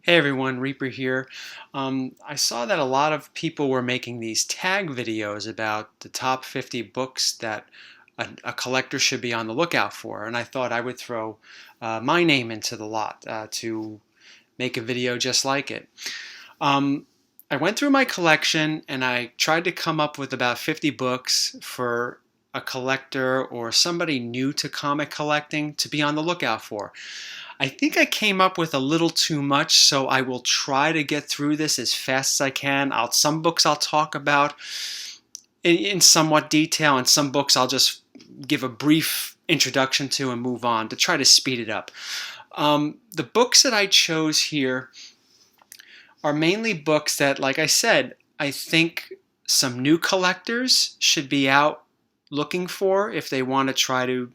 Hey everyone, Reaper here. I saw that a lot of people were making these tag videos about the top 50 books that a collector should be on the lookout for, and I thought I would throw my name into the lot to make a video just like it. Um, I went through my collection and I tried to come up with about 50 books for a collector or somebody new to comic collecting to be on the lookout for. I think I came up with a little too much, so I will try to get through this as fast as I can. Some books I'll talk about in somewhat detail, and some books I'll just give a brief introduction to and move on to try to speed it up. The books that I chose here are mainly books that, like I said, I think some new collectors should be out looking for if they want to try to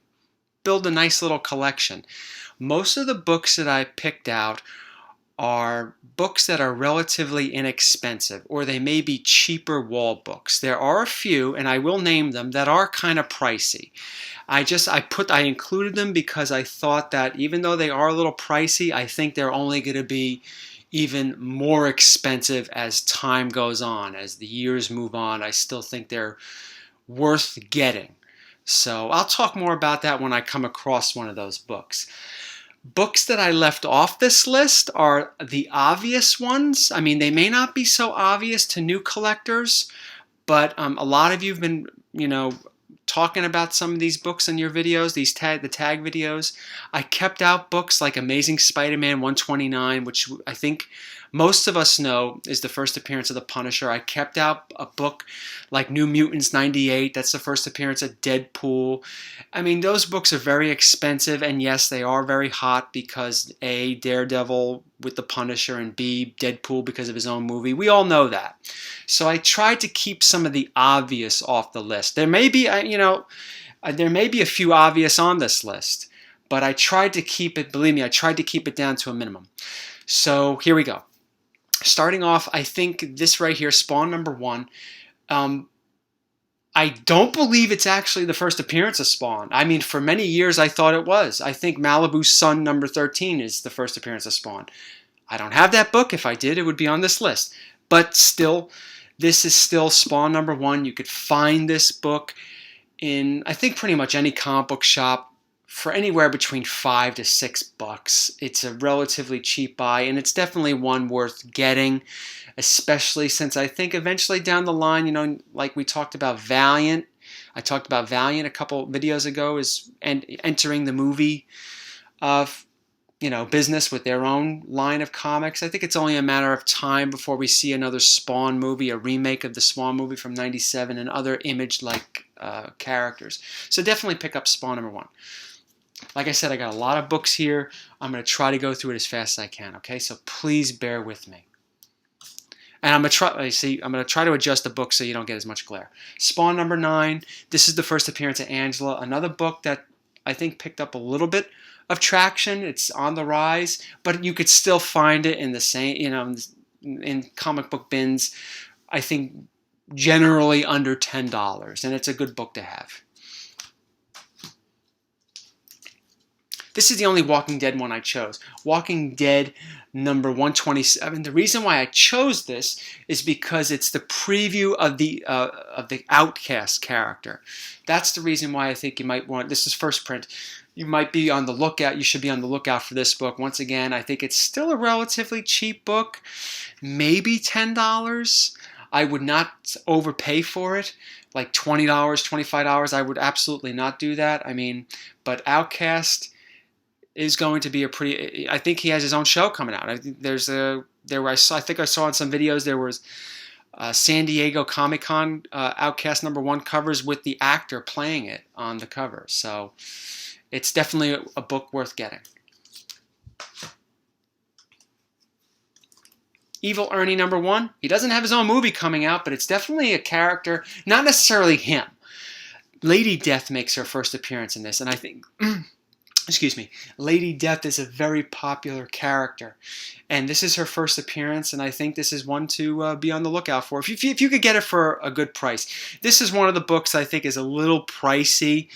build a nice little collection. Most of the books that I picked out are books that are relatively inexpensive, or they may be cheaper wall books. There are a few, and I will name them, that are kind of pricey. I included them because I thought that even though they are a little pricey, I think they're only going to be even more expensive as time goes on. As the years move on, I still think they're worth getting. So I'll talk more about that when I come across one of those books. Books that I left off this list are the obvious ones. I mean, they may not be so obvious to new collectors, but a lot of you have been, talking about some of these books in your videos, the tag videos. I kept out books like Amazing Spider-Man 129, which I think most of us know is the first appearance of the Punisher. I kept out a book like New Mutants 98. That's the first appearance of Deadpool. I mean, those books are very expensive, and yes, they are very hot because A, Daredevil with the Punisher, and B, Deadpool because of his own movie. We all know that. So I tried to keep some of the obvious off the list. There may be, there may be a few obvious on this list, but I tried to keep it, believe me, I tried to keep it down to a minimum. So here we go. Starting off, I think this right here, Spawn #1, I don't believe it's actually the first appearance of Spawn. I mean, for many years I thought it was. I think Malibu's Son #13 is the first appearance of Spawn. I don't have that book. If I did, it would be on this list. But still, this is still Spawn #1. You could find this book in, I think, pretty much any comic book shop for anywhere between $5 to $6. It's a relatively cheap buy, and it's definitely one worth getting, especially since I think eventually down the line, like we talked about Valiant. I talked about Valiant a couple videos ago is entering the movie business with their own line of comics. I think it's only a matter of time before we see another Spawn movie, a remake of the Spawn movie from '97, and other Image-like characters. So definitely pick up Spawn #1. Like I said, I got a lot of books here. I'm going to try to go through it as fast as I can, okay? So please bear with me. And I'm going to try to adjust the book so you don't get as much glare. Spawn #9. This is the first appearance of Angela, another book that I think picked up a little bit of traction. It's on the rise, but you could still find it in the same, in comic book bins. I think generally under $10, and it's a good book to have. This is the only Walking Dead one I chose. Walking Dead #127. The reason why I chose this is because it's the preview of the Outcast character. That's the reason why I think you might want. This is first print. You might be on the lookout. You should be on the lookout for this book. Once again, I think it's still a relatively cheap book, maybe $10. I would not overpay for it, like $20, $25. I would absolutely not do that. I mean, but Outcast is going to be a pretty. I think he has his own show coming out. I think I think I saw in some videos there was San Diego Comic-Con Outcast #1 covers with the actor playing it on the cover. So it's definitely a book worth getting. Evil Ernie #1. He doesn't have his own movie coming out, but it's definitely a character, not necessarily him. Lady Death makes her first appearance in this, and I think excuse me, Lady Death is a very popular character, and this is her first appearance, and I think this is one to be on the lookout for. If you could get it for a good price. This is one of the books I think is a little pricey.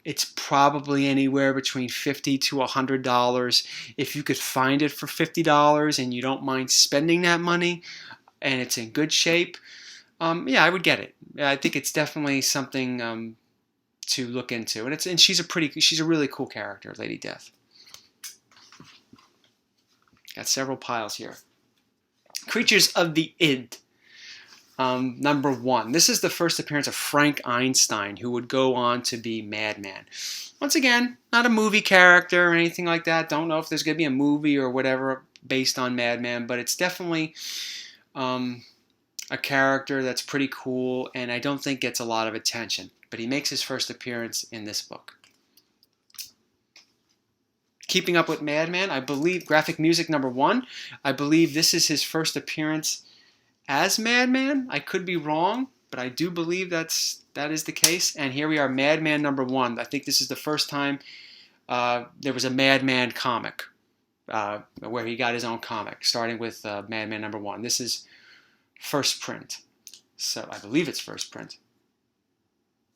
It's probably anywhere between $50 to $100. If you could find it for $50 and you don't mind spending that money, and it's in good shape, yeah, I would get it. I think it's definitely something to look into, and she's a really cool character, Lady Death. Got several piles here. Creatures of the Id, number 1. This is the first appearance of Frank Einstein, who would go on to be Madman. Once again, not a movie character or anything like that. Don't know if there's going to be a movie or whatever based on Madman, but it's definitely a character that's pretty cool, and I don't think gets a lot of attention. But he makes his first appearance in this book. Keeping Up with Madman, I believe, graphic music number 1. I believe this is his first appearance as Madman. I could be wrong, but I do believe that is the case. And here we are, Madman number 1. I think this is the first time there was a Madman comic, where he got his own comic, starting with Madman number 1. This is first print. So I believe it's first print.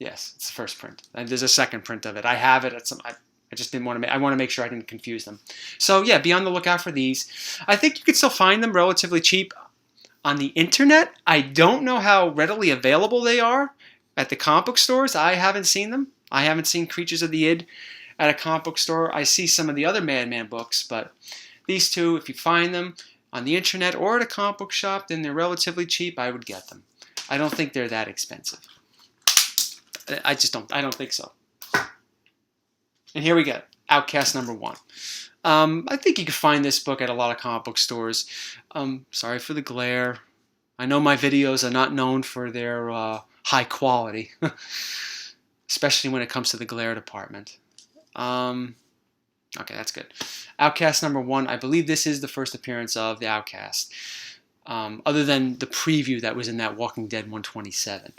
Yes, it's the first print. And there's a second print of it. I have it at some. I just didn't want to. I want to make sure I didn't confuse them. So yeah, be on the lookout for these. I think you could still find them relatively cheap on the internet. I don't know how readily available they are at the comic book stores. I haven't seen them. I haven't seen Creatures of the Id at a comic book store. I see some of the other Madman books, but these two, if you find them on the internet or at a comic book shop, then they're relatively cheap. I would get them. I don't think they're that expensive. I don't think so. And here we go, Outcast number 1. I think you can find this book at a lot of comic book stores. Sorry for the glare. I know my videos are not known for their high quality, especially when it comes to the glare department. Okay, that's good. Outcast number 1, I believe this is the first appearance of the Outcast, other than the preview that was in that Walking Dead 127.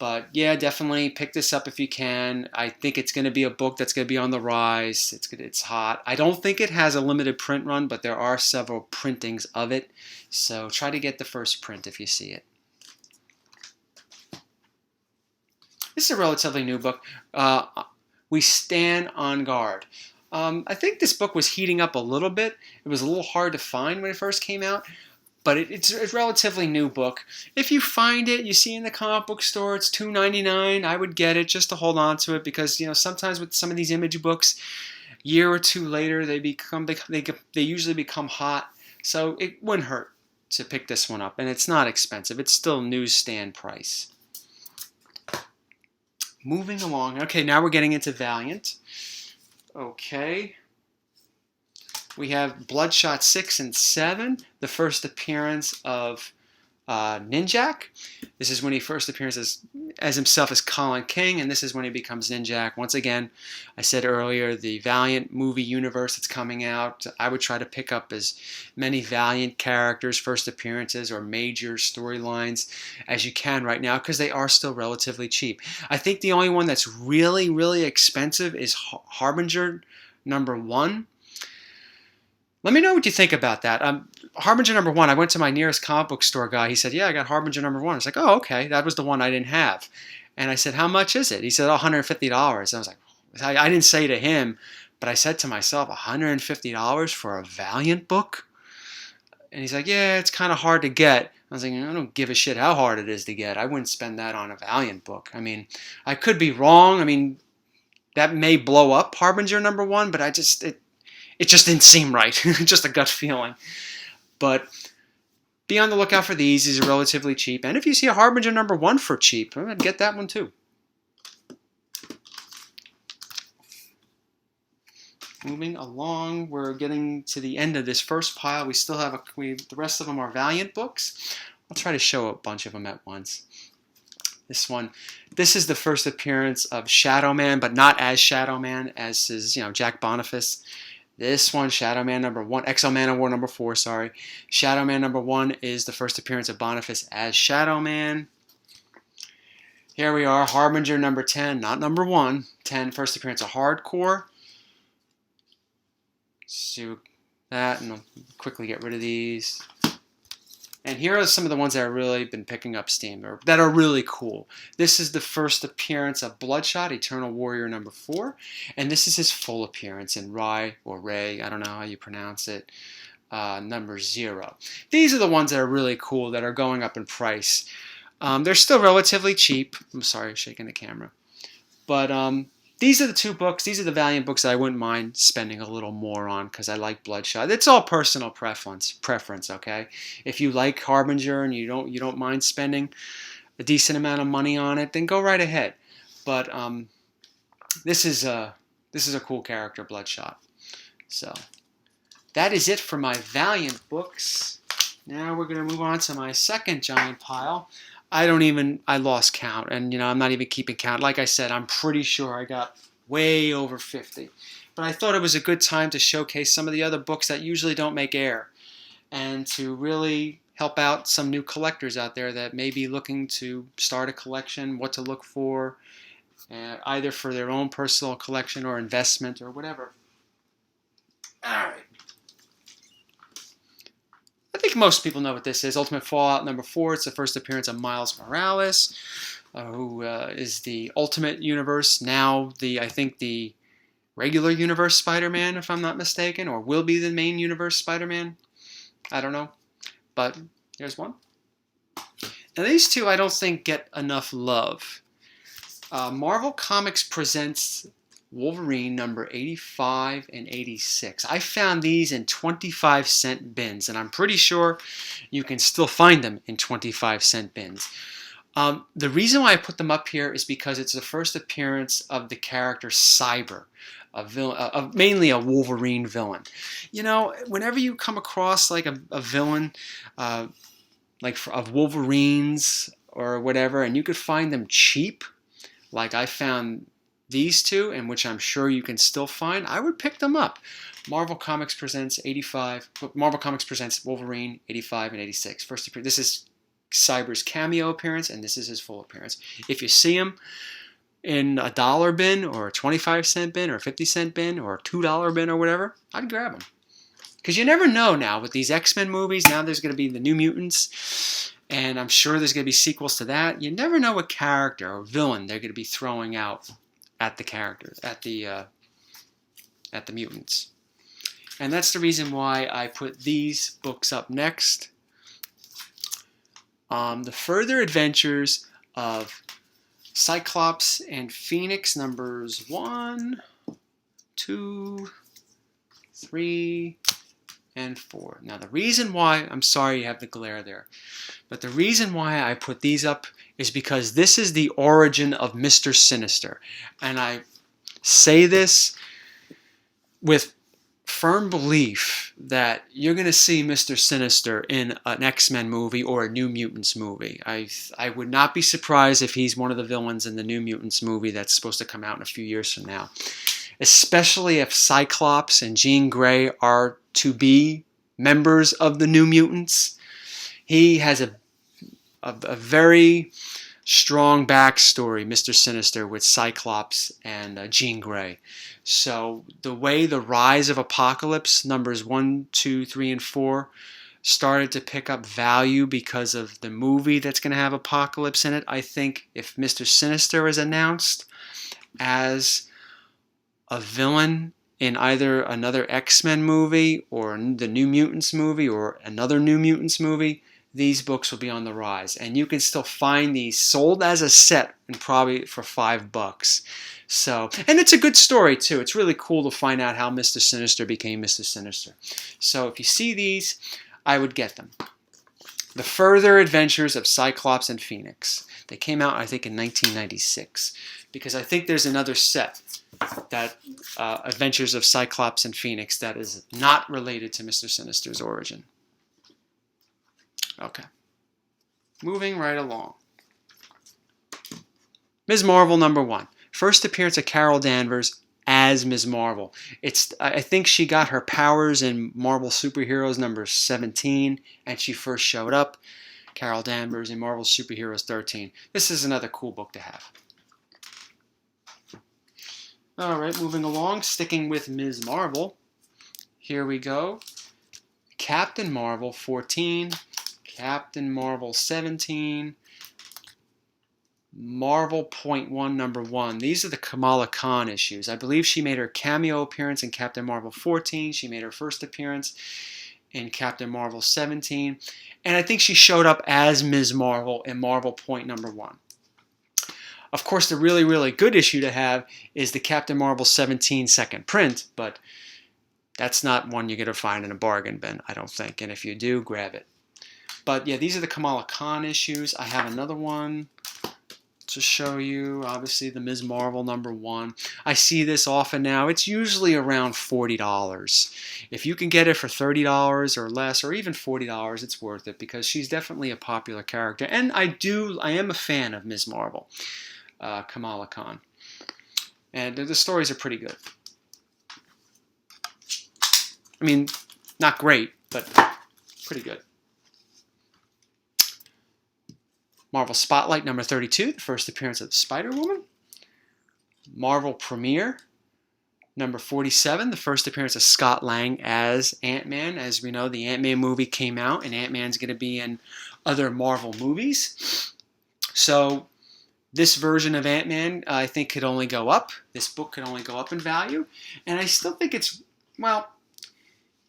But yeah, definitely pick this up if you can. I think it's going to be a book that's going to be on the rise. It's hot. I don't think it has a limited print run, but there are several printings of it. So try to get the first print if you see it. This is a relatively new book. We Stand on Guard. I think this book was heating up a little bit. It was a little hard to find when it first came out. But it's a relatively new book. If you find it, you see in the comic book store, it's $2.99. I would get it just to hold on to it because sometimes with some of these image books, a year or two later they usually become hot. So it wouldn't hurt to pick this one up, and it's not expensive. It's still newsstand price. Moving along. Okay, now we're getting into Valiant. Okay. We have Bloodshot 6 and 7, the first appearance of Ninjak. This is when he first appears as himself as Colin King, and this is when he becomes Ninjak. Once again, I said earlier, the Valiant movie universe that's coming out, I would try to pick up as many Valiant characters, first appearances, or major storylines as you can right now, because they are still relatively cheap. I think the only one that's really, really expensive is Harbinger number 1. Let me know what you think about that. Harbinger number 1, I went to my nearest comic book store guy. He said, yeah, I got Harbinger number 1. I was like, oh, okay. That was the one I didn't have. And I said, how much is it? He said, $150. I was like, I didn't say to him, but I said to myself, $150 for a Valiant book? And he's like, yeah, it's kind of hard to get. I was like, I don't give a shit how hard it is to get. I wouldn't spend that on a Valiant book. I mean, I could be wrong. I mean, that may blow up Harbinger number 1, but it just didn't seem right. Just a gut feeling. But be on the lookout for these. These are relatively cheap. And if you see a Harbinger number 1 for cheap, I'd get that one too. Moving along, we're getting to the end of this first pile. We still have the rest of them are Valiant books. I'll try to show a bunch of them at once. This is the first appearance of Shadow Man, but not as Shadow Man, as is Jack Boniface. This one, Shadow Man number 1, Exo-Man of War number 4, sorry. Shadow Man number 1 is the first appearance of Boniface as Shadow Man. Here we are, Harbinger number 10, not number 1, 10, first appearance of Hardcore. So that, and I'll quickly get rid of these. And here are some of the ones that have really been picking up steam, or that are really cool. This is the first appearance of Bloodshot, Eternal Warrior #4, and this is his full appearance in Rai, or Ray, I don't know how you pronounce it, #0. These are the ones that are really cool, that are going up in price. They're still relatively cheap. I'm sorry, shaking the camera. But these are the two books. These are the Valiant books that I wouldn't mind spending a little more on because I like Bloodshot. It's all personal preference, okay? If you like Harbinger and you don't mind spending a decent amount of money on it, then go right ahead. But this is a cool character, Bloodshot. So that is it for my Valiant books. Now we're going to move on to my second giant pile. I lost count, and I'm not even keeping count. Like I said, I'm pretty sure I got way over 50. But I thought it was a good time to showcase some of the other books that usually don't make air, and to really help out some new collectors out there that may be looking to start a collection, what to look for, either for their own personal collection or investment or whatever. All right. I think most people know what this is. Ultimate Fallout #4. It's the first appearance of Miles Morales, who is the Ultimate Universe, now I think the regular universe Spider-Man, if I'm not mistaken, or will be the main universe Spider-Man. I don't know. But here's one. Now these two I don't think get enough love. Marvel Comics presents Wolverine #85 and 86. I found these in 25-cent bins, and I'm pretty sure you can still find them in 25-cent bins. The reason why I put them up here is because it's the first appearance of the character Cyber, mainly a Wolverine villain. Whenever you come across like a villain, of Wolverines or whatever, and you could find them cheap, like I found these two, and which I'm sure you can still find, I would pick them up. Marvel Comics presents Wolverine 85 and 86. First appearance. This is Cyber's cameo appearance, and this is his full appearance. If you see him in a $1 bin, or a 25-cent bin, or a 50-cent bin, or a $2 bin, or whatever, I'd grab him. Because you never know now with these XMen movies. Now there's going to be the New Mutants, and I'm sure there's going to be sequels to that. You never know what character or villain they're going to be throwing out at the characters, at the mutants. And that's the reason why I put these books up next. The Further Adventures of Cyclops and Phoenix, #1, 2, 3, and 4. Now the reason why, I'm sorry you have the glare there, but the reason why I put these up is because this is the origin of Mr. Sinister. And I say this with firm belief that you're going to see Mr. Sinister in an X-Men movie or a New Mutants movie. I would not be surprised if he's one of the villains in the New Mutants movie that's supposed to come out in a few years from now. Especially if Cyclops and Jean Grey are to be members of the New Mutants. He has a very strong backstory, Mr. Sinister, with Cyclops and Jean Grey. So the way the Rise of Apocalypse #1, 2, 3, and 4 started to pick up value because of the movie that's going to have Apocalypse in it, I think if Mr. Sinister is announced as a villain in either another X-Men movie or the New Mutants movie or another New Mutants movie, these books will be on the rise. And you can still find these sold as a set and probably for $5. So, and it's a good story too. It's really cool to find out how Mr. Sinister became Mr. Sinister. So if you see these, I would get them. The Further Adventures of Cyclops and Phoenix. They came out, I think, in 1996. Because I think there's another set, that Adventures of Cyclops and Phoenix, that is not related to Mr. Sinister's origin. Okay. Moving right along. Ms. Marvel #1. First appearance of Carol Danvers as Ms. Marvel. I think she got her powers in Marvel Superheroes #17, and she first showed up. Carol Danvers in Marvel Superheroes 13. This is another cool book to have. Alright, moving along, sticking with Ms. Marvel. Here we go. Captain Marvel 14, Captain Marvel 17, Marvel .1 number 1. These are the Kamala Khan issues. I believe she made her cameo appearance in Captain Marvel 14. She made her first appearance in Captain Marvel 17. And I think she showed up as Ms. Marvel in Marvel number 1. Of course, the really, really good issue to have is the Captain Marvel 17 second print, but that's not one you're going to find in a bargain bin, I don't think. And if you do, grab it. But yeah, these are the Kamala Khan issues. I have another one to show you. Obviously, the Ms. Marvel number 1. I see this often now. It's usually around $40. If you can get it for $30 or less, or even $40, it's worth it because she's definitely a popular character. And I am a fan of Ms. Marvel, Kamala Khan. And the stories are pretty good. I mean, not great, but pretty good. Marvel Spotlight number 32, the first appearance of Spider-Woman. Marvel Premiere number 47, the first appearance of Scott Lang as Ant-Man. As we know, the Ant-Man movie came out, and Ant-Man's going to be in other Marvel movies. So this version of Ant-Man, I think, could only go up. This book could only go up in value. And I still think it's, well,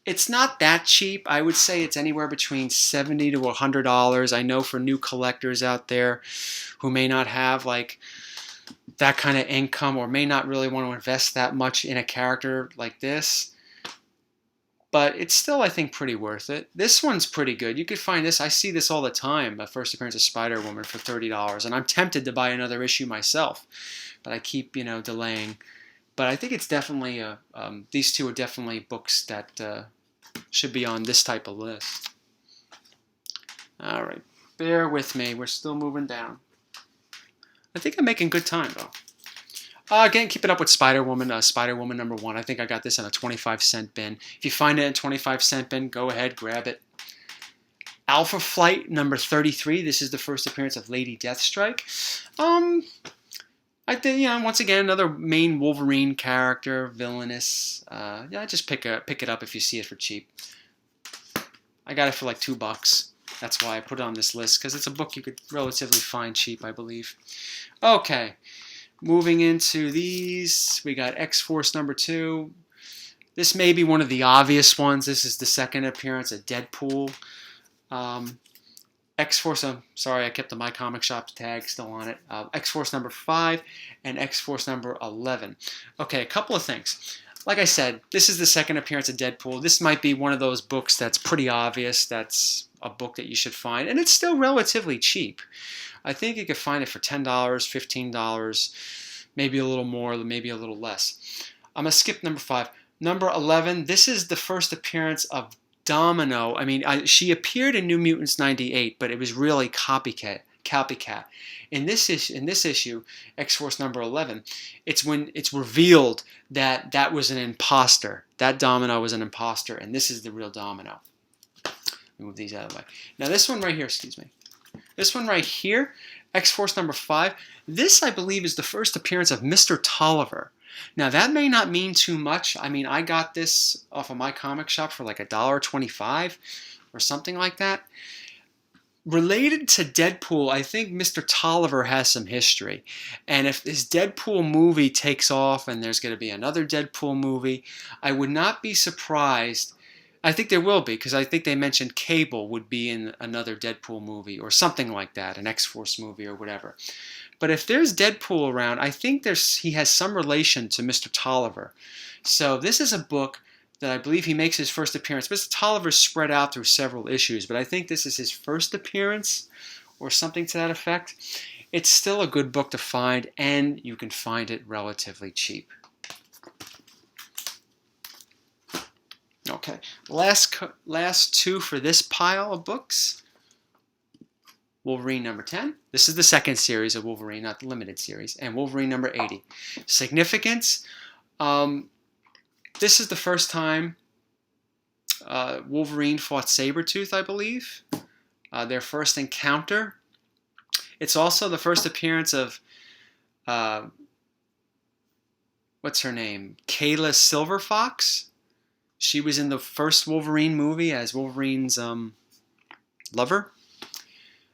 it's not that cheap. I would say it's anywhere between $70 to $100. I know for new collectors out there who may not have like that kind of income or may not really want to invest that much in a character like this. But it's still, I think, pretty worth it. This one's pretty good. You could find this. I see this all the time, a first appearance of Spider-Woman for $30. And I'm tempted to buy another issue myself. But I keep, delaying. But I think it's definitely, these two are definitely books that should be on this type of list. All right, bear with me. We're still moving down. I think I'm making good time, though. Again, keeping up with Spider-Woman, Spider-Woman number 1. I think I got this in a 25-cent bin. If you find it in a 25-cent bin, go ahead, grab it. Alpha Flight number 33. This is the first appearance of Lady Deathstrike. I think, once again, another main Wolverine character, villainous. Just pick it up if you see it for cheap. I got it for like $2. That's why I put it on this list, because it's a book you could relatively find cheap, I believe. Okay, moving into these, we got X-Force number 2. This may be one of the obvious ones. This is the second appearance of Deadpool. X-Force, I'm sorry, I kept the My Comic Shop tag still on it. X-Force number 5 and X-Force number 11. Okay, a couple of things. Like I said, this is the second appearance of Deadpool. This might be one of those books that's pretty obvious. That's a book that you should find. And it's still relatively cheap. I think you could find it for $10, $15, maybe a little more, maybe a little less. I'm going to skip number 5. Number 11, this is the first appearance of Domino. I mean, she appeared in New Mutants 98, but it was really copycat. In this issue, X-Force number 11, it's when it's revealed that that was an imposter. That Domino was an imposter, and this is the real Domino. Let me move these out of the way. Now this one right here, This one right here, X-Force number 5, this I believe is the first appearance of Mr. Tolliver. Now that may not mean too much. I mean, I got this off of My Comic Shop for like $1.25 or something like that. Related to Deadpool, I think Mr. Tolliver has some history. And if this Deadpool movie takes off and there's going to be another Deadpool movie, I would not be surprised. I think there will be, because I think they mentioned Cable would be in another Deadpool movie or something like that, an X-Force movie or whatever. But if there's Deadpool around, I think he has some relation to Mr. Tolliver. So this is a book that I believe he makes his first appearance. Mr. Tolliver's spread out through several issues, but I think this is his first appearance or something to that effect. It's still a good book to find, and you can find it relatively cheap. Okay, last two for this pile of books. Wolverine number 10. This is the second series of Wolverine, not the limited series. And Wolverine number 80. Significance. This is the first time Wolverine fought Sabretooth, I believe. Their first encounter. It's also the first appearance of, what's her name? Kayla Silverfox. She was in the first Wolverine movie as Wolverine's lover.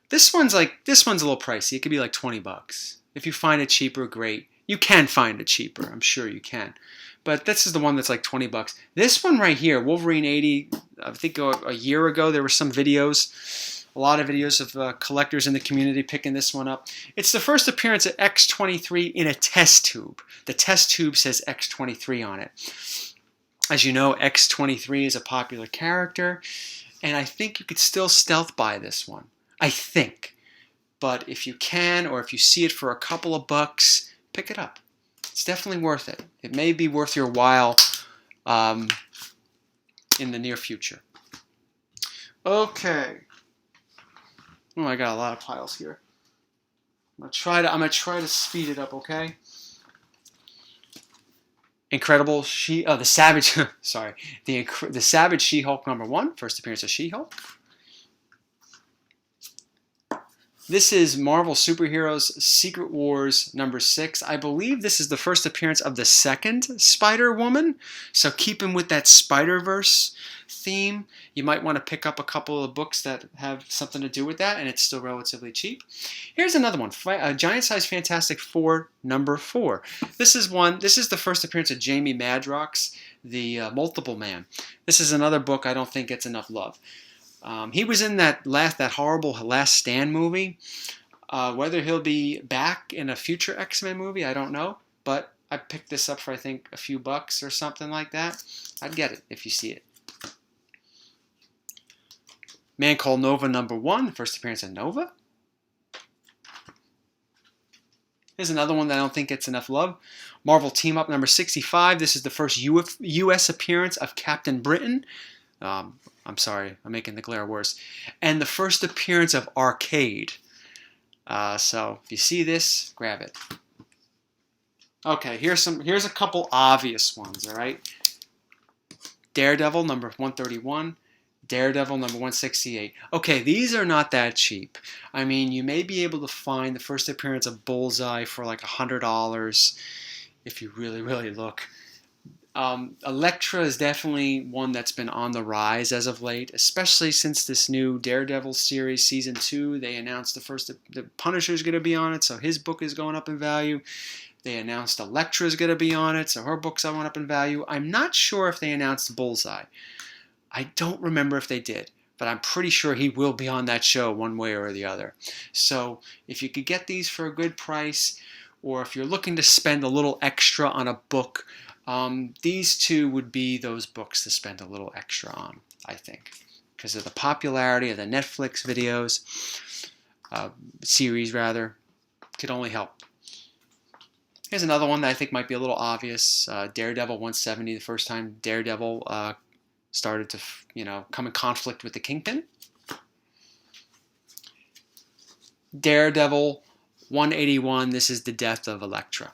This one's a little pricey. It could be like 20 bucks. If you find it cheaper, great. You can find it cheaper. I'm sure you can. But this is the one that's like 20 bucks. This one right here, Wolverine 80, I think a year ago there were some videos, a lot of videos of collectors in the community picking this one up. It's the first appearance of X-23 in a test tube. The test tube says X-23 on it. As you know, X-23 is a popular character, and I think you could still stealth buy this one. I think. But if you can, or if you see it for a couple of bucks, pick it up. It's definitely worth it. It may be worth your while in the near future. Okay. Oh, I got a lot of piles here. I'm gonna try to speed it up. Okay. Incredible the Savage. Sorry, the Savage She-Hulk #1, first appearance of She-Hulk. This is Marvel Superheroes Secret Wars #6. I believe this is the first appearance of the second Spider-Woman. So keeping with that Spider-Verse theme, you might want to pick up a couple of books that have something to do with that, and it's still relatively cheap. Here's another one, Giant Size Fantastic Four #4. This is the first appearance of Jamie Madrox, the Multiple Man. This is another book I don't think gets enough love. He was in that horrible Last Stand movie. Whether he'll be back in a future X-Men movie, I don't know. But I picked this up for, I think, a few bucks or something like that. I'd get it if you see it. Man Called Nova #1, the first appearance of Nova. Here's another one that I don't think gets enough love. Marvel Team Up #65. This is the first U.S. appearance of Captain Britain. I'm sorry, I'm making the glare worse. And the first appearance of Arcade. So if you see this, grab it. Okay, here's a couple obvious ones. All right. Daredevil #131. Daredevil #168. Okay, these are not that cheap. I mean, you may be able to find the first appearance of Bullseye for like $100 if you really, really look. Elektra is definitely one that's been on the rise as of late, especially since this new Daredevil series, Season 2. They announced the Punisher is going to be on it, so his book is going up in value. They announced Elektra is going to be on it, so her book's going up in value. I'm not sure if they announced Bullseye. I don't remember if they did, but I'm pretty sure he will be on that show one way or the other. So if you could get these for a good price, or if you're looking to spend a little extra on a book, these two would be those books to spend a little extra on, I think, because of the popularity of the Netflix videos, series rather, could only help. Here's another one that I think might be a little obvious. Daredevil 170, the first time Daredevil started to, come in conflict with the Kingpin. Daredevil 181, this is the death of Elektra.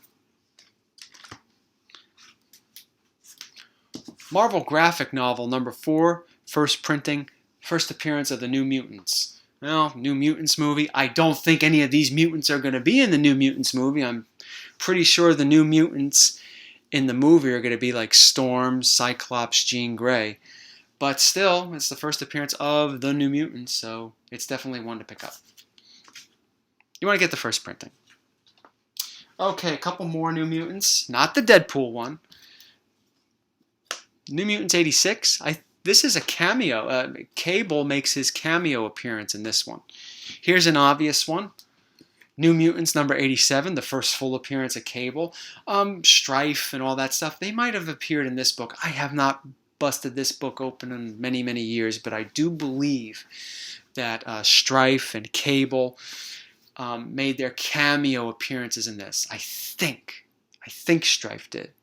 Marvel graphic novel #4, first printing, first appearance of the New Mutants. Well, New Mutants movie. I don't think any of these mutants are going to be in the New Mutants movie. I'm pretty sure the New Mutants in the movie are going to be like Storm, Cyclops, Jean Grey. But still, it's the first appearance of the New Mutants, so it's definitely one to pick up. You want to get the first printing. Okay, a couple more New Mutants. Not the Deadpool one. New Mutants 86. This is a cameo. Cable makes his cameo appearance in this one. Here's an obvious one. New Mutants #87, the first full appearance of Cable. Strife and all that stuff. They might have appeared in this book. I have not busted this book open in many, many years, but I do believe that Strife and Cable made their cameo appearances in this. I think Strife did.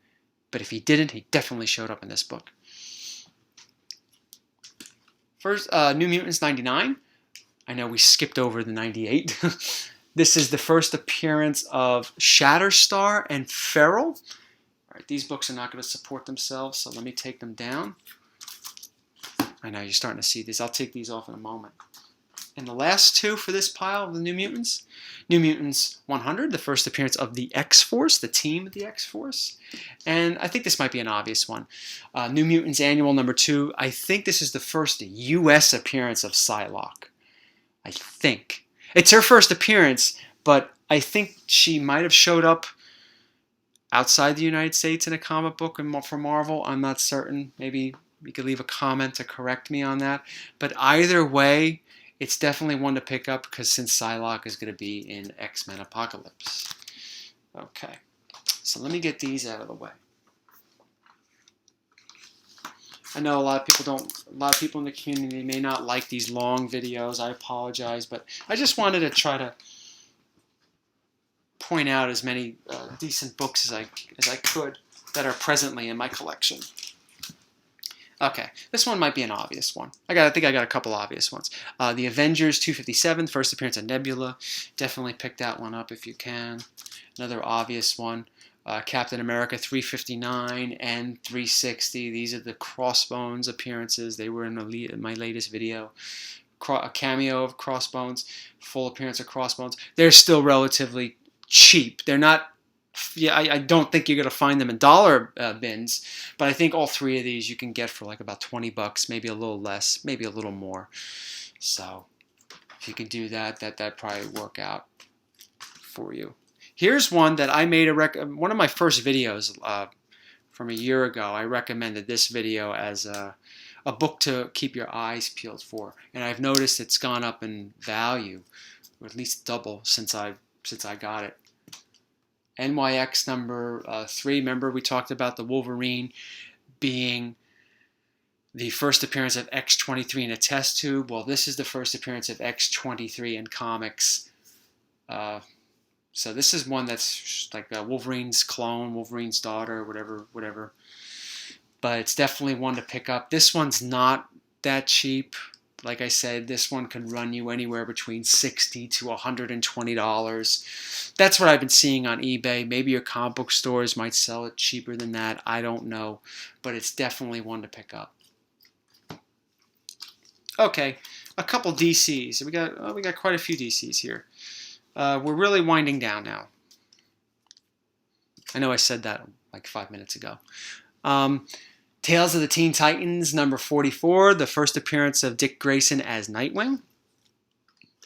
But if he didn't, he definitely showed up in this book. First, New Mutants 99. I know we skipped over the 98. This is the first appearance of Shatterstar and Feral. All right, these books are not going to support themselves, so let me take them down. I know you're starting to see these. I'll take these off in a moment. And the last two for this pile of the New Mutants. New Mutants 100, the first appearance of the X-Force, the team of the X-Force. And I think this might be an obvious one. New Mutants Annual number 2. I think this is the first U.S. appearance of Psylocke. I think. It's her first appearance, but I think she might have showed up outside the United States in a comic book for Marvel. I'm not certain. Maybe you could leave a comment to correct me on that. But either way, it's definitely one to pick up because since Psylocke is going to be in X-Men Apocalypse. Okay, so let me get these out of the way. I know a lot of people in the community may not like these long videos. I apologize, but I just wanted to try to point out as many decent books as I could that are presently in my collection. Okay, this one might be an obvious one. I think I got a couple obvious ones. The Avengers 257, first appearance of Nebula. Definitely pick that one up if you can. Another obvious one. Captain America 359 and 360. These are the Crossbones appearances. They were in my latest video. A cameo of Crossbones, full appearance of Crossbones. They're still relatively cheap. They're not. Yeah, I don't think you're going to find them in dollar bins, but I think all three of these you can get for like about 20 bucks, maybe a little less, maybe a little more. So if you can do that, that'd probably work out for you. Here's one that I made one of my first videos from a year ago. I recommended this video as a book to keep your eyes peeled for, and I've noticed it's gone up in value, or at least double since I got it. NYX number 3. Remember we talked about the Wolverine being the first appearance of X-23 in a test tube. Well, this is the first appearance of X-23 in comics. So this is one that's like Wolverine's clone, Wolverine's daughter, whatever. But it's definitely one to pick up. This one's not that cheap. Like I said, this one can run you anywhere between $60 to $120. That's what I've been seeing on eBay. Maybe your comic book stores might sell it cheaper than that. I don't know. But it's definitely one to pick up. Okay, a couple DCs. We got quite a few DCs here. We're really winding down now. I know I said that like 5 minutes ago. Tales of the Teen Titans, number 44, the first appearance of Dick Grayson as Nightwing.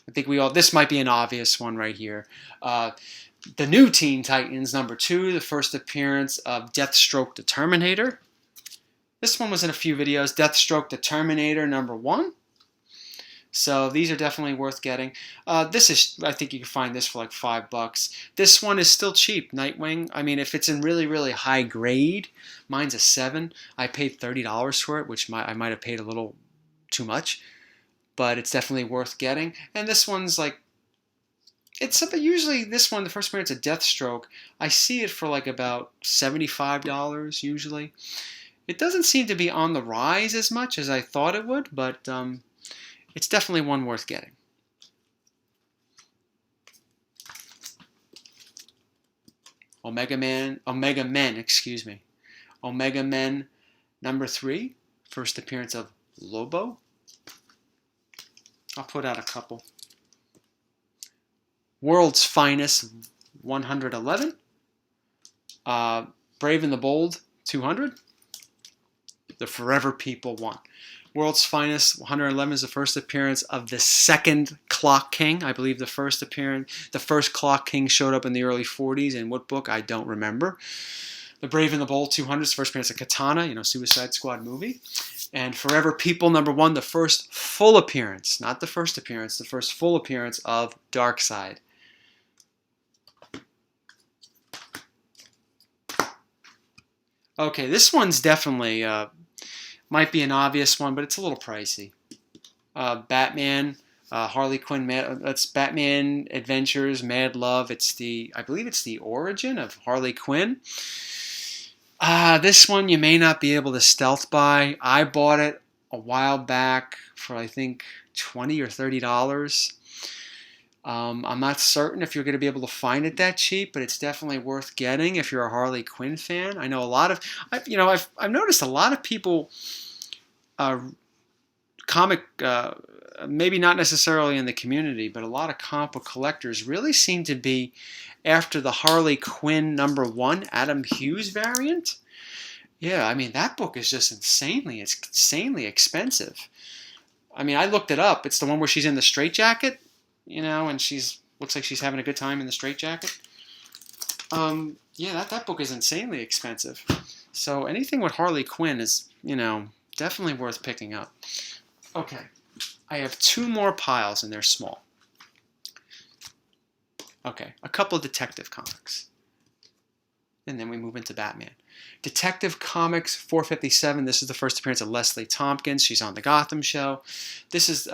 I think this might be an obvious one right here. The New Teen Titans, number 2, the first appearance of Deathstroke the Terminator. This one was in a few videos. Deathstroke the Terminator, number 1. So these are definitely worth getting. I think you can find this for like $5. This one is still cheap. Nightwing. I mean, if it's in really, really high grade, mine's a 7. I paid $30 for it, which I might have paid a little too much, but it's definitely worth getting. And this one's like, it's something. Usually, this one, the first appearance of Deathstroke, I see it for like about $75 usually. It doesn't seem to be on the rise as much as I thought it would, but it's definitely one worth getting. Omega Men, Omega Men number 3, first appearance of Lobo. I'll put out a couple. World's Finest 111. Brave and the Bold 200. The Forever People 1. World's Finest 111 is the first appearance of the second Clock King. I believe the first Clock King showed up in the early 40s. In what book? I don't remember. The Brave and the Bold 200 is the first appearance of Katana, Suicide Squad movie. And Forever People number 1, the first full appearance, not the first appearance, the first full appearance of Darkseid. Okay, this one's definitely might be an obvious one, but it's a little pricey. Batman, Harley Quinn, that's Batman Adventures, Mad Love. I believe it's the origin of Harley Quinn. This one you may not be able to stealth buy. I bought it a while back for I think $20 or $30. I'm not certain if you're going to be able to find it that cheap, but it's definitely worth getting if you're a Harley Quinn fan. I know a lot of, I've noticed a lot of people, comic maybe not necessarily in the community, but a lot of comic book collectors really seem to be after the Harley Quinn #1 Adam Hughes variant. Yeah, I mean, that book is just it's insanely expensive. I mean, I looked it up. It's the one where she's in the straitjacket, and looks like she's having a good time in the straitjacket. Yeah, that book is insanely expensive. So anything with Harley Quinn is, definitely worth picking up. Okay, I have 2 more piles and they're small. Okay, a couple of Detective Comics. And then we move into Batman. Detective Comics 457. This is the first appearance of Leslie Tompkins. She's on the Gotham show. This is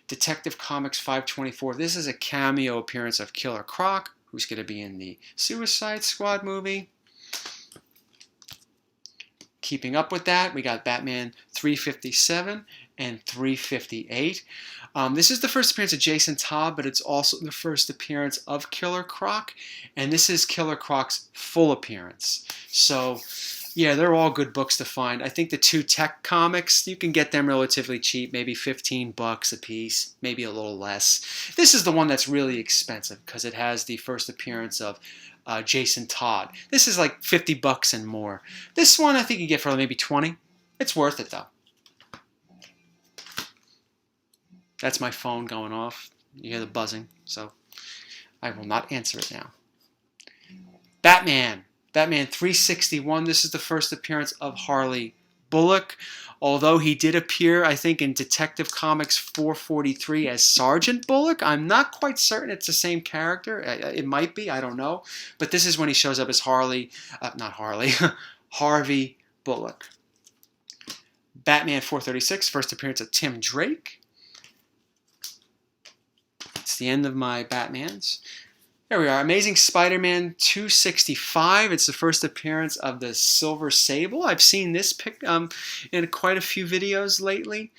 Detective Comics 524. This is a cameo appearance of Killer Croc, who's going to be in the Suicide Squad movie. Keeping up with that, we got Batman 357 and 358. This is the first appearance of Jason Todd, but it's also the first appearance of Killer Croc, and this is Killer Croc's full appearance. So, yeah, they're all good books to find. I think the 2 tech comics, you can get them relatively cheap, maybe $15 a piece, maybe a little less. This is the one that's really expensive because it has the first appearance of Jason Todd. This is like $50 and more. This one I think you get for maybe $20. It's worth it though. That's my phone going off. You hear the buzzing, so I will not answer it now. Batman 361. This is the first appearance of Harley Bullock. Although he did appear, I think, in Detective Comics 443 as Sergeant Bullock. I'm not quite certain it's the same character. It might be. I don't know. But this is when he shows up as Harvey Bullock. Batman 436, first appearance of Tim Drake. It's the end of my Batmans. There we are. Amazing Spider-Man 265. It's the first appearance of the Silver Sable. I've seen this in quite a few videos lately.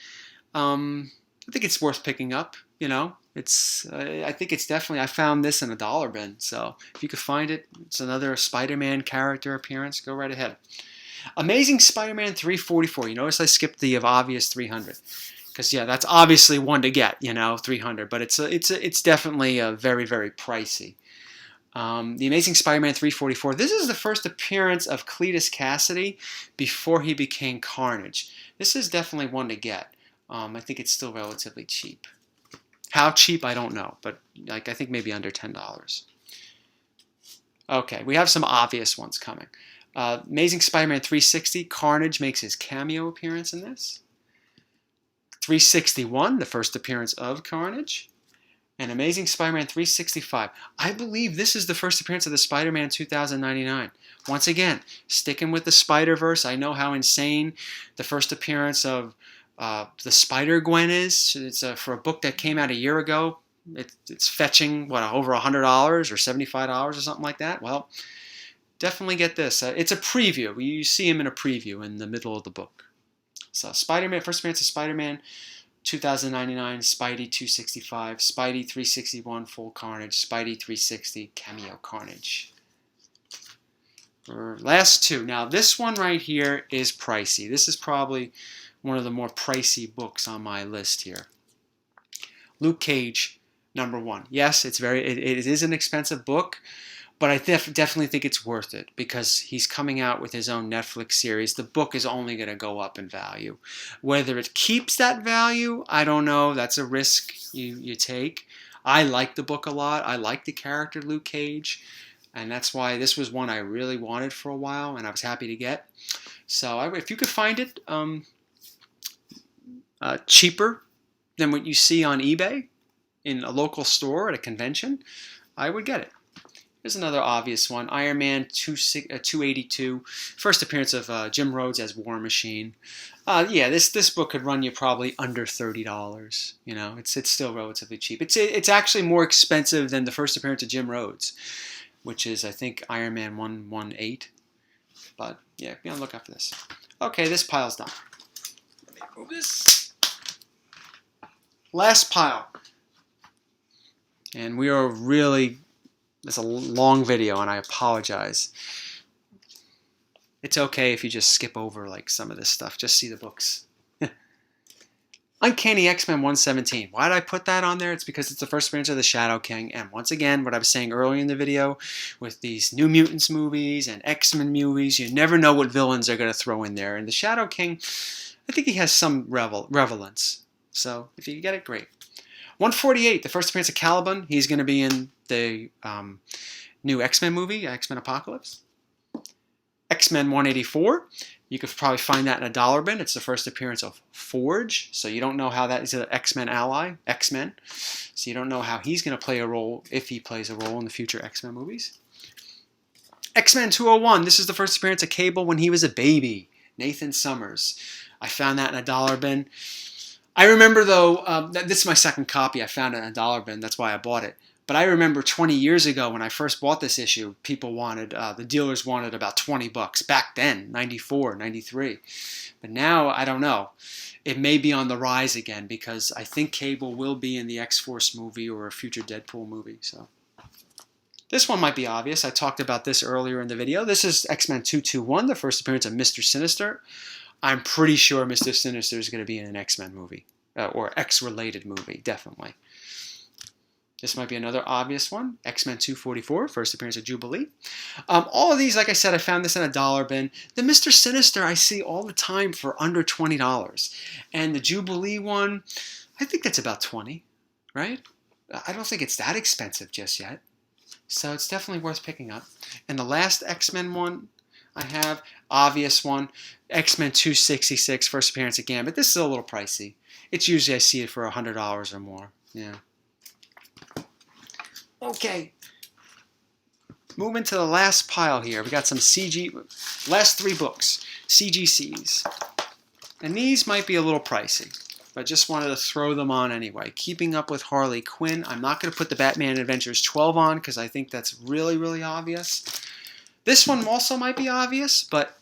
I think it's worth picking up. I think it's definitely. I found this in a dollar bin. So if you could find it, it's another Spider-Man character appearance. Go right ahead. Amazing Spider-Man 344. You notice I skipped the obvious 300. Because yeah, that's obviously one to get, 300, but it's definitely very, very pricey. The Amazing Spider-Man 344. This is the first appearance of Cletus Cassidy before he became Carnage. This is definitely one to get. I think it's still relatively cheap. How cheap, I don't know, but I think maybe under $10. Okay, we have some obvious ones coming. Amazing Spider-Man 360. Carnage makes his cameo appearance in this. 361, the first appearance of Carnage. And Amazing Spider-Man 365. I believe this is the first appearance of the Spider-Man 2099. Once again, sticking with the Spider-Verse. I know how insane the first appearance of the Spider-Gwen is. It's for a book that came out a year ago. It's fetching, over $100 or $75 or something like that. Well, definitely get this. It's a preview. You see him in a preview in the middle of the book. So Spider-Man, first appearance of Spider-Man 2099, Spidey 265, Spidey 361, full Carnage, Spidey 360, cameo Carnage. Last 2. Now this one right here is pricey. This is probably one of the more pricey books on my list here. Luke Cage, #1. Yes, it is an expensive book. But I definitely think it's worth it because he's coming out with his own Netflix series. The book is only going to go up in value. Whether it keeps that value, I don't know. That's a risk you take. I like the book a lot. I like the character Luke Cage. And that's why this was one I really wanted for a while and I was happy to get. So if you could find it cheaper than what you see on eBay in a local store at a convention, I would get it. Here's another obvious one. Iron Man 282. First appearance of Jim Rhodes as War Machine. Yeah, this book could run you probably under $30. It's still relatively cheap. It's actually more expensive than the first appearance of Jim Rhodes, which is I think Iron Man 118. But yeah, be on the lookout for this. Okay, this pile's done. Let me move this. Last pile. And we are really. It's a long video, and I apologize. It's okay if you just skip over some of this stuff. Just see the books. Uncanny X-Men 117. Why did I put that on there? It's because it's the first appearance of the Shadow King. And once again, what I was saying earlier in the video, with these New Mutants movies and X-Men movies, you never know what villains they're going to throw in there. And the Shadow King, I think he has some relevance. So if you get it, great. 148, the first appearance of Caliban. He's going to be in the new X-Men movie, X-Men Apocalypse. XMen 184. You could probably find that in a dollar bin. It's the first appearance of Forge, so you don't know how that is an X-Men ally, X-Men. So you don't know how he's going to play a role, if he plays a role in the future X-Men movies. X-Men 201. This is the first appearance of Cable when he was a baby, Nathan Summers. I found that in a dollar bin. I remember, though, this is my second copy. I found it in a dollar bin. That's why I bought it. But I remember 20 years ago when I first bought this issue, people wanted, the dealers wanted about 20 bucks. Back then, 94, 93. But now, I don't know. It may be on the rise again because I think Cable will be in the X-Force movie or a future Deadpool movie. So this one might be obvious. I talked about this earlier in the video. This is X-Men 221, the first appearance of Mr. Sinister. I'm pretty sure Mr. Sinister is going to be in an X-Men movie or X-related movie, definitely. This might be another obvious one. X-Men 244, first appearance of Jubilee. All of these, like I said, I found this in a dollar bin. The Mr. Sinister I see all the time for under $20. And the Jubilee one, I think that's about $20, right? I don't think it's that expensive just yet. So it's definitely worth picking up. And the last X-Men one I have, obvious one, X-Men 266, first appearance of Gambit. This is a little pricey. It's usually I see it for $100 or more. Yeah. Okay, moving to the last pile here. We got some last three books, CGCs. And these might be a little pricey, but just wanted to throw them on anyway. Keeping Up with Harley Quinn. I'm not going to put the Batman Adventures 12 on because I think that's really, really obvious. This one also might be obvious, but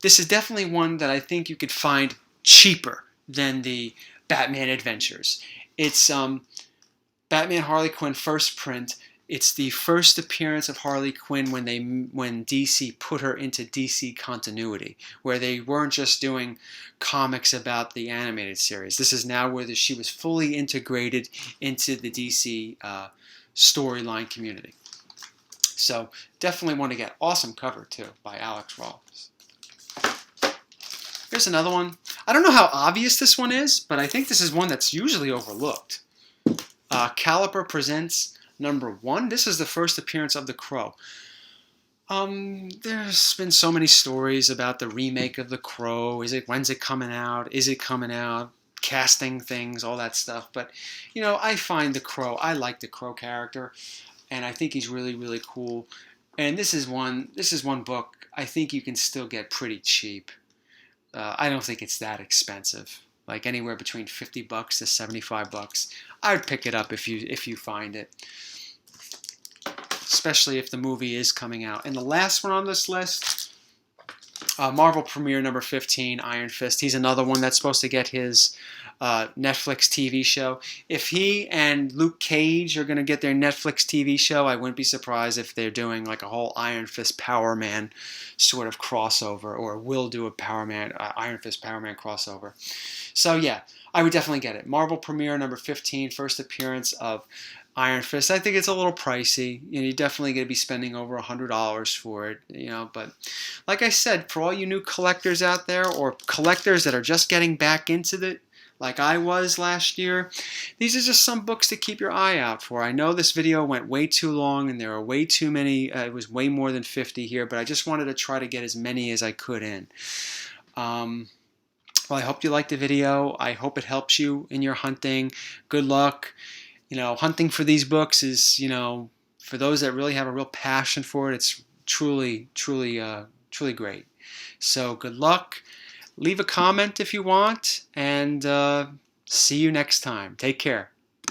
this is definitely one that I think you could find cheaper than the Batman Adventures. It's Batman Harley Quinn first print. It's the first appearance of Harley Quinn when DC put her into DC continuity, where they weren't just doing comics about the animated series. This is now where she was fully integrated into the DC storyline community. So definitely want to get awesome cover too by Alex Ross. Here's another one. I don't know how obvious this one is, but I think this is one that's usually overlooked. Caliper Presents #1. This is the first appearance of The Crow. There's been so many stories about the remake of The Crow. When's it coming out? Is it coming out? Casting things, all that stuff. But, you know, I find The Crow, I like the Crow character, and I think he's really, really cool. And this is one book I think you can still get pretty cheap. I don't think it's that expensive. Like anywhere between $50 to $75. I'd pick it up if you find it. Especially if the movie is coming out. And the last one on this list, Marvel Premiere #15, Iron Fist. He's another one that's supposed to get his Netflix TV show. If he and Luke Cage are going to get their Netflix TV show, I wouldn't be surprised if they're doing like a whole Iron Fist Power Man sort of crossover, or will do a Iron Fist Power Man crossover. So yeah, I would definitely get it. Marvel Premiere #15, first appearance of Iron Fist. I think it's a little pricey. You know, you're definitely going to be spending over $100 for it. You know, but like I said, for all you new collectors out there, or collectors that are just getting back into it, like I was last year, these are just some books to keep your eye out for. I know this video went way too long, and there are way too many. It was way more than 50 here, but I just wanted to try to get as many as I could in. Well, I hope you liked the video. I hope it helps you in your hunting. Good luck. You know, hunting for these books is, you know, for those that really have a real passion for it, it's truly, truly, truly great. So good luck. Leave a comment if you want, and see you next time. Take care.